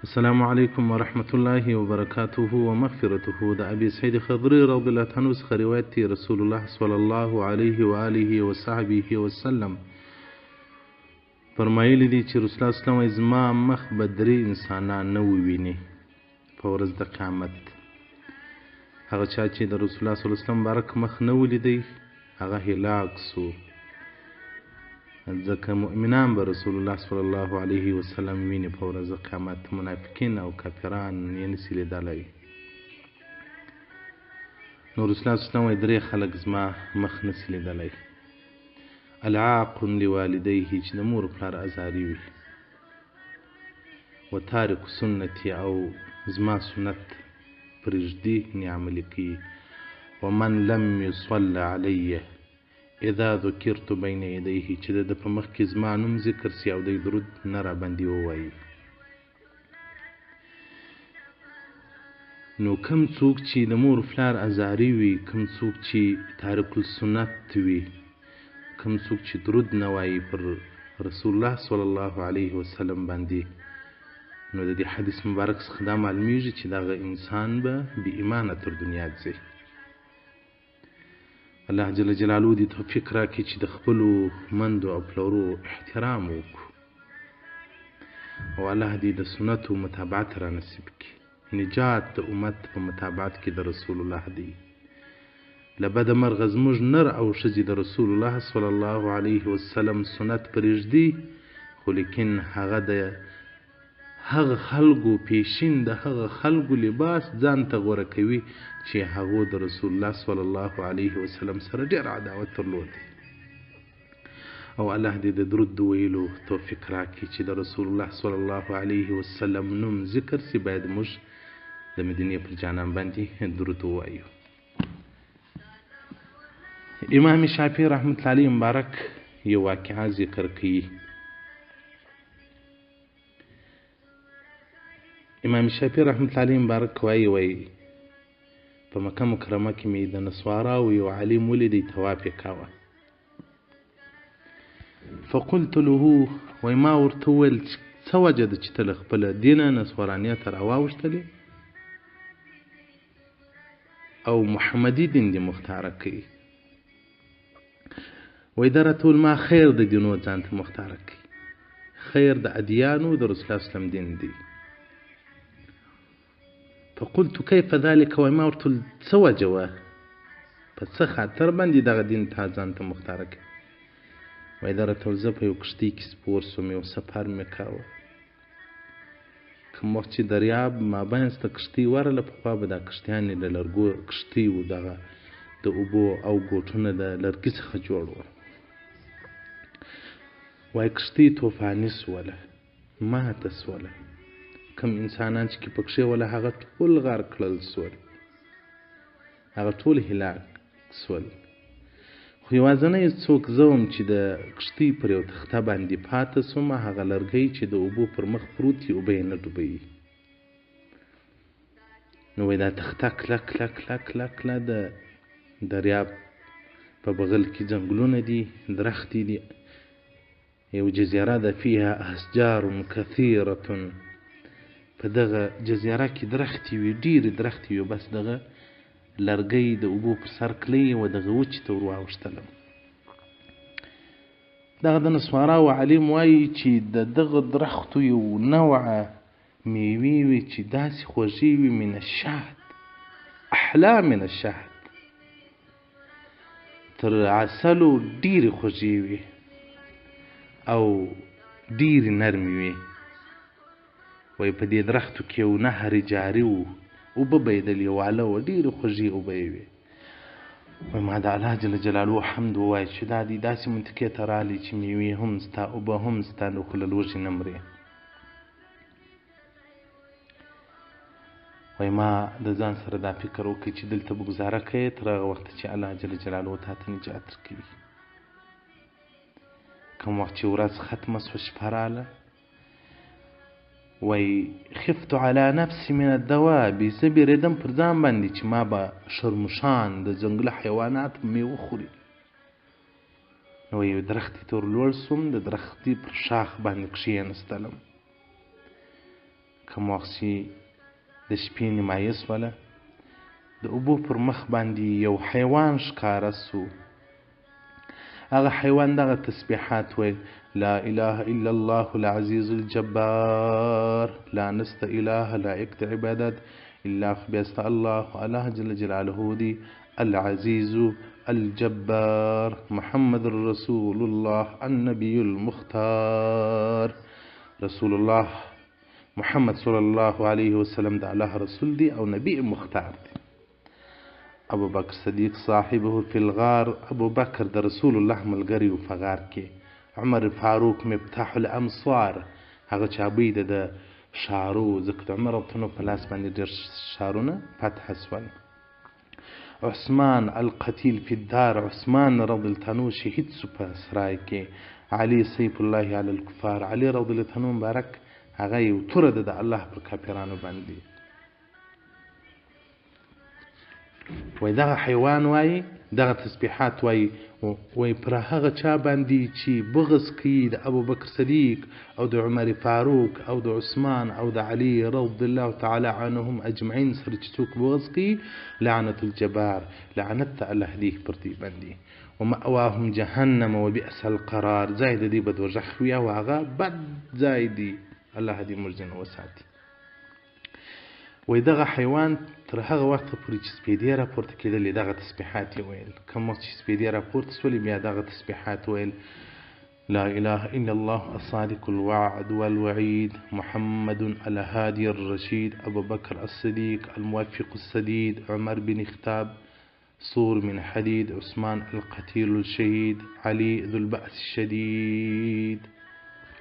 السلام عليكم ورحمة الله وبركاته ومغفرته. د ابي سعيد خضري رضي الله عنه څخه روایت دی رسول الله صلی الله علیه و آله و صحبه وسلم فرمایلی دی چې رسول الله صلی الله علیه و زما مخ به درې انسانان نه وویني په ورځ د قیامت. هغه چا چې د رسول الله صلی الله علیه وسلم مبارک مخ نه ولیدی هغه هلاک سو، ځکه مؤمنان به رسول الله صلی الله علیه وسلم ویني په ورځ د قیامت، منافقین او کافران یې نسي لیدلی. نو رسول الله صلی الله علیه وسلم وایي درې خلک زما مخ نسي لیدلی: العاق لوالدیه چې د مور پلار ازاري وي، و تارک سنتي او زما سنت پرېږدي نه عملي کوي، ومن لم يصل علیه اذا ذکرت بین یدیه چې د په مخ کې زما نوم ذکر سي او د درود نه راباندې ووایي. نو کم څوک چې د مور پلار ازاري وي، کم څوک چې تارک السنت وي، کم څوک چې درود نه وایي پر رسول الله صلی الله علیه وسلم باندې، نو د دې حدیث مبارک څخه دا معلومیږي چې دغه انسان به بې ایمانه تر دنیا ځي. الله جل جلاله دې توفیق راکړي چې د خپلو مندو او پلرو احترام وکړو، او الله دې د سنتو متابعت را نصیب کړي. نجات د امت په متابعت کې د رسول الله دی. له بده مرغه زموږ نر او ښځې د رسول الله صلی الله علیه وسلم سنت پرېږدي، خو لیکن هغه د هغه خلکو پیشین د هغه خلکو لباس ځان ته غوره کوي چې هغو د رسول الله صلی الله علیه وسلم سره ډېر عداوت درلود. او الله دې د درود د ویلو توفیق راکړي چې د رسول الله صلی الله علیه وسلم نوم ذکر سي، باید موږ د مدینې پر جانان باندې درود ووایو. امام شافعي رحمت الله علیه مبارک یو واقعه ذکر کوي. امام شافعي رحمت الله علیه مبارک وایي په مکه مکرمه کې مې د نسواراو یو عالم ولیدی، طواف یې کاوه. فقلت له، وایي ما ورته وویل څه وجه ده چې ته له خپله دینه نسوارانیت راواوښتلې او محمدي دین دې مختاره کوي؟ وایي دا راته وویل ما خیر د دینو ځان ته مختاره کوي، خیر د ادیانو د رسول الله صلی الله علیه وسلم دین دی. فقلت کیف ذلک، وایي ما ورته وویل څه وجه وه، په څه خاطر باندې دغه دین تا ځان ته مختاره کوي؟ وایي دا راته وویل زه په یو کښتۍ کې سپور سوم، یو سفر مې کاوه. کوم وخت چې دریاب مابینځ ته کښتۍ ورغله، پخوا به دا کښتیانې له لرګو کښتۍ وو، دغه د اوبو او ګوټونه د لرګي څخه جوړ وو. وایي کښتۍ طوفاني سوله، ماته سوله، کم انسانان چې پکښې وله هغه ټول غرق کړل سول، هغه ټول هلاک سول. خو یوازینی څوک زه وم چې د کښتۍ پر یو تخته باندې پاته سوم، هغه لرګی چې د اوبو پر مخ پروت وي، اوبه یې نه ډوبوي. نو وایي دا تخته کله کله کله کله کله د دریاب په بغل کې ځنګلونه دي، درختې دي، یو جزیره ده فیها اشجار کثیرة، په دغه جزیره کې درختې وي، ډېرې درختې وي، بس دغه لرګی د اوبو پر سر کلی و دغه وچې ته ور واوښتلم. دغه د نسواراو عالم وایي چې د دغه درختو یو نوعه میوې وي چې داسې خوږې وي، من الشهد، احلا من الشهد، تر عسلو ډېرې خوږې وي او ډېرې نرمې وي. وایي په دې درختو کې یو نهر جاري و، اوبه به یې د لیواله وه، ډېرې خوږې اوبه یې وې. وایي ما د الله جل جلاله حمد ووایه چې دا دې داسې منطقې ته راغلی چې میوې هم ستا، اوبه هم ستا، نو خو له لوږې نه مرې. وایي ما د ځان سره دا فکر وکړ چې دلته به ګزاره کوې تر هغه وخته چې الله جل جلاله تا ته نجات درکوي. کوم وخت چې ورځ ختمه سوه، شپه راغله، وایي خفت علی نفسي من الدواب، زه بیرېدم پر ځان باندې چې ما به شرموشان د ځنګله حیوانات مې وخوري. نو یو درختې ته ور لوړ سوم، د درختې پر شاخ باندې کښېنستلم. کوم وخت چې د شپې نیمایي سوله د اوبو پر مخ باندې یو حیوان ښکاره سو. هغه حیوان دغه تسبیحات ویل: لا اله الا الله العزیز الجبار لا نست اله لایق د عبادت الا بیست الله الله جل جلاله دی العزیز الجبار محمد رسول الله النبي المختار. رسول الله محمد صلی الله علیه وسلم د الله رسول دی او نبی مختار دی. ابو بکر صدیق صاحبه فی الغار، ابو بکر د رسول الله ملګری و په غار کې. عمر فاروق مفتاح الامصار، هغه چابی د ښارو، ځکه د عمر رضی په لاس باندې ډېر ښارونه فتح سول. عثمان القتیل فی الدار، عثمان رضی الله عنه شهید سو په سرای کې. علي سیف الله علی الکفار، علي رضی الله عنه مبارک هغه یو توره ده د الله پر کافرانو باندې. وای دغه حیوان وای دغه تسبیحات وای پر هغه چا باندې چې بغض کوي د ابو بکر صدیق او د عمر فاروق او د عثمان او د علي رضی الله تعالی عنهم اجمعین سره چې څوک بغض کوي، لعنت الجبار، لعنت د الله دی پر دې باندې. ومأواهم جهنم وبئس القرار، ځای د دې به دوزخ وي او هغه بد ځای دی. الله دې موږ ځنه وساتي. وای دغه حیوان تر هغه وخته پورې چې سپیدې راپورته کېدلې دغه تسبیحات یې ویل. کوم وخت چې سپیدې راپورته سولې بیا دغه تسبیحات ویل: لا اله الا الله الصادق الوعد والوعيد محمد الهادي الرشيد ابو بكر الصديق الموفق السديد عمر بن خطاب صور من حديد عثمان القتيل الشهيد علي ذو البأس الشديد.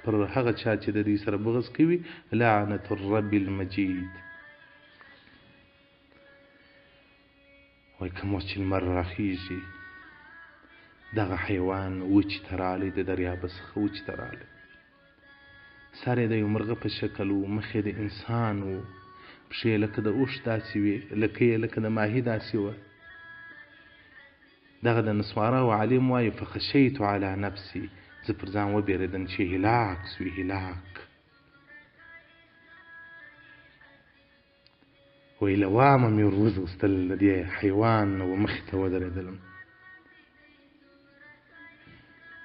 پر هغه چا چې د دې سره بغض کوي، لعنت الرب المجيد. وای کوم وخت چې لمر راخیږي دغه حیوان وچې ته راغلی، د دریابه څخه وچې ته راغلی. سر یې د یو مرغه په شکل و، مخ یې د انسان و، پښې یې لکه د اوښ داسې وې، لکه یې لکه د ماهي داسې وه. دغه د نسوارا و عالم وایي: فخشیت علی نفسي، زه پر ځان وبېرېدم چې هلاک سوي، هلاک. وی له وامه مې ور وځغستل د دې حیوان و مخې ته ودرېدلم.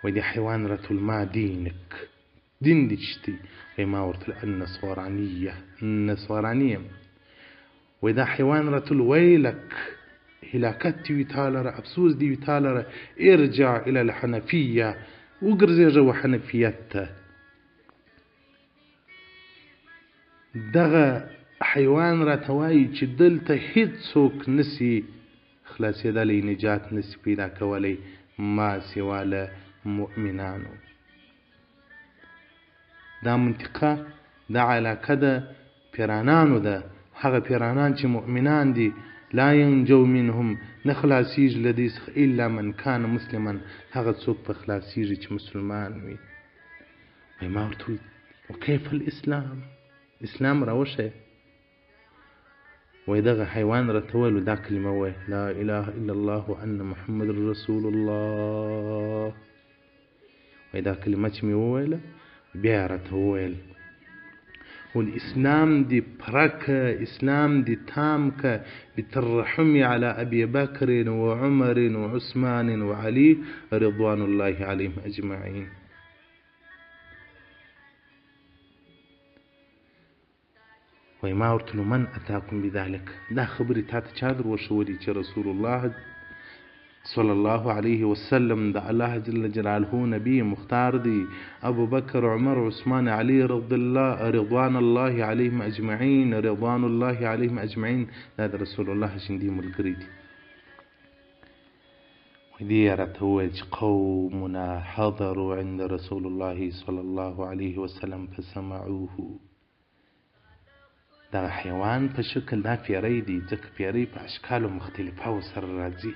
وی دې حیوان راته ویل: ما دینک، دین دې چې دی؟ وی ما ورته ویل: النصرانیه، نصراني یم. وی دا حیوان راته ویل: ویلک، هلاکت دې وي تا لره، افسوس دې وي تا لره، ارجع الی الحنفیه، وګرځېږه و حنفیت ته. دغه حیوان راته وایي چې دلته هیڅوک نسي خلاصېدلی، نجات نسي پیدا کولی ما سوا له مؤمنانو. دا منطقه دا علاقه د پیرانانو ده، هغه پیرانان چې مؤمنان دي. لا ینجو منهم، نه خلاصېږي له دې څخه الا من کان مسلما، هغه څوک په خلاصېږي چې مسلمان وي. وایي ما ورته وویل: وکیف الاسلام، اسلام راوښیه. وای دغه حیوان راته ویل دا کلمه وایه: لا اله الا الله وان محمد رسول الله. وای دا کلمه چې مې وویله بیا راته وویل: والاسلام دې پوره که، اسلام دې تام که بالترحم على ابي بکر وعمر وعثمان وعلي رضوان الله عليهم اجمعين. وای ما ورته ویل: من اتاکم بذلک، دا خبرې تا ته چا در وښودې چې رسول الله صلی الله علیه وسلم د الله جل جلاله نبی مختار دی، ابو بکر عمر عثمان علی رضوان الله علیهم اجمعین، رضوان الله علیهم اجمعین، دا د رسول الله شندي ملګري دي. دې راته وویل چې قومنا حضروا عند رسول الله صلی الله علیه وسلم فسمعوه. دغه حیوان په شکل دا پیری دی، ځکه پیری په اشکالو مختلفه سره راځي.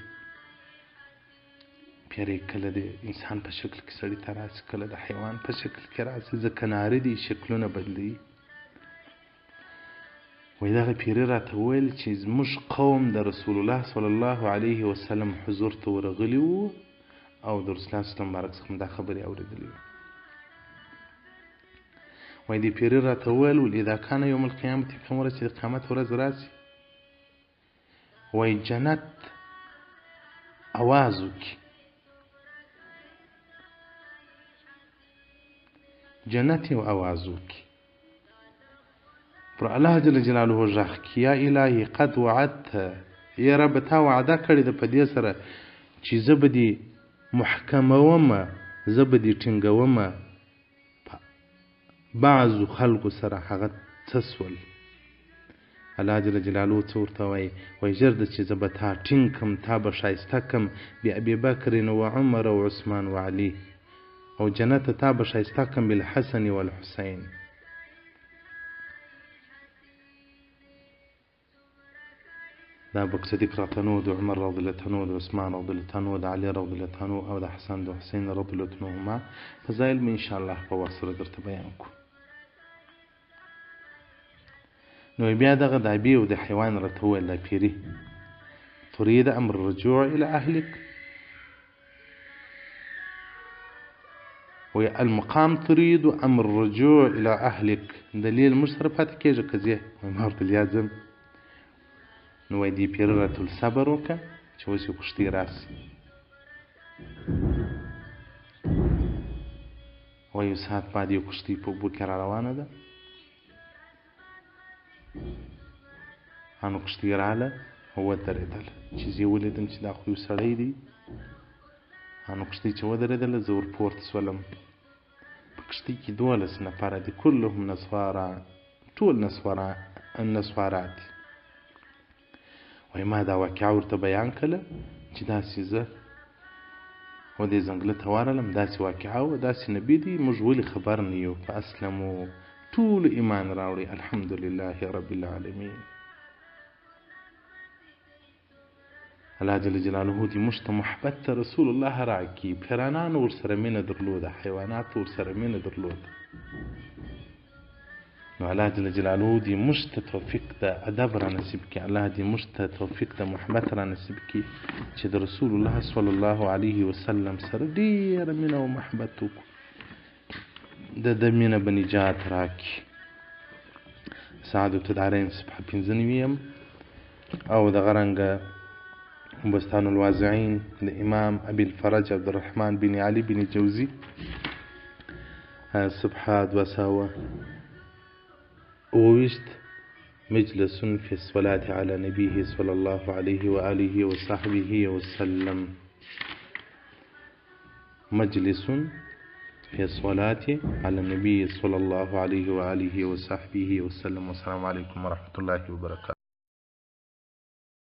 پیری کله د انسان په شکل کې سړي ته راسي، کله د حیوان په شکل کې راسي، ځکه نارې دي شکلونه بدلوي. وایي دغه پیری راته وویل چې زموږ قوم د رسول الله صلی الله علیه وسلم حضور ته ورغلي وو او د رسول الله صلی الله علیه وسلم څخه دا خبرې اورېدلې وې. وایي دې پیري راته وویل اذا کان یوم القیامت کومه ورځ چې د قیامت ورځ راسي وایي جنت اواز وکړي جنت یو اواز وکړي پر الله جل جلاله غږ کړي یا الهي قد وعدت یا رب تا وعده کړې ده په دې سره چې زه به دې محکمومه زه به دې ټینګومه بعضو خلکو سره هغه څه سول الله جل جلاله څه ورته وایي وایي ژر ده چې زه به تا ټینګ کړم تا به ښایسته کړم بابیبکر وعمر وعثمان وعلي او جنت تا به ښایسته کړم بالحسن والحسین د ابوبکر صدیق رضی الله عنه د عمر رضی الله عنه د عثمان رضی الله عنه د علي رضی الله عنه او د حسن د حسین رضی الله عنهما فضایل به ان شاء الله په وخت سره درته بیان کړو نو بیا دغه د ابي او د حیوان راته وویل دا پیري تريد امر الرجوع الى اهلك والمقام تريد امر الرجوع الى اهلك دلیل موږ سره پاتې کېږي که ځې ما ورته یا ځم نو وایي دې پیره راته صبر وکړه چې اوس یې کښتۍ راسي وایي یو ساعت بعد یو کښتۍ په اوبو کې را روانه ده نو کښتۍ راغله او ودرېدله چې زه یې ولیدم چې دا خو یو سړی دی نو کښتۍ چې ودرېدله زه ور پورته شولم په کښتۍ کې 12 نفره دي کلهم نصوارا ټول نصوارا دي وایي ما دا واقعه ورته بیان کړله چې داسې زه و دې ځنګله ته ورغلم داسې واقعه وه داسې نبي دی موږ ولې خبر نه یو فاسلمو ټول ایمان راوړي الحمدلله رب العالمین الله جل جلاله دې موږ ته محبت ته رسول الله راکړي پیرانانو ورسره مینه درلوده حیواناتو ورسره مینه درلوده نو الله جل جلاله دې موږ ته توفیق د ادب را نصیب کړي الله دې موږ ته توفیق د محبت را نصیب کړي چې د رسول الله صلی الله علیه وسلم سره ډېره مینه او محبت وکړو د مینه به نجات راکړي سعادة الدارین صفحه 95 او دغه رنګه بستان الواضعین د امام ابي الفرج عبدالرحمن بن علي بن جوزي صفحه 220 مجلس في الصلاة على نبيه صلى الله عليه وآله وصحبه وسلم مجلس في الصلاة على النبي صلى الله عليه وآله وصحبه وسلم والسلام عليكم ورحمة الله وبركاته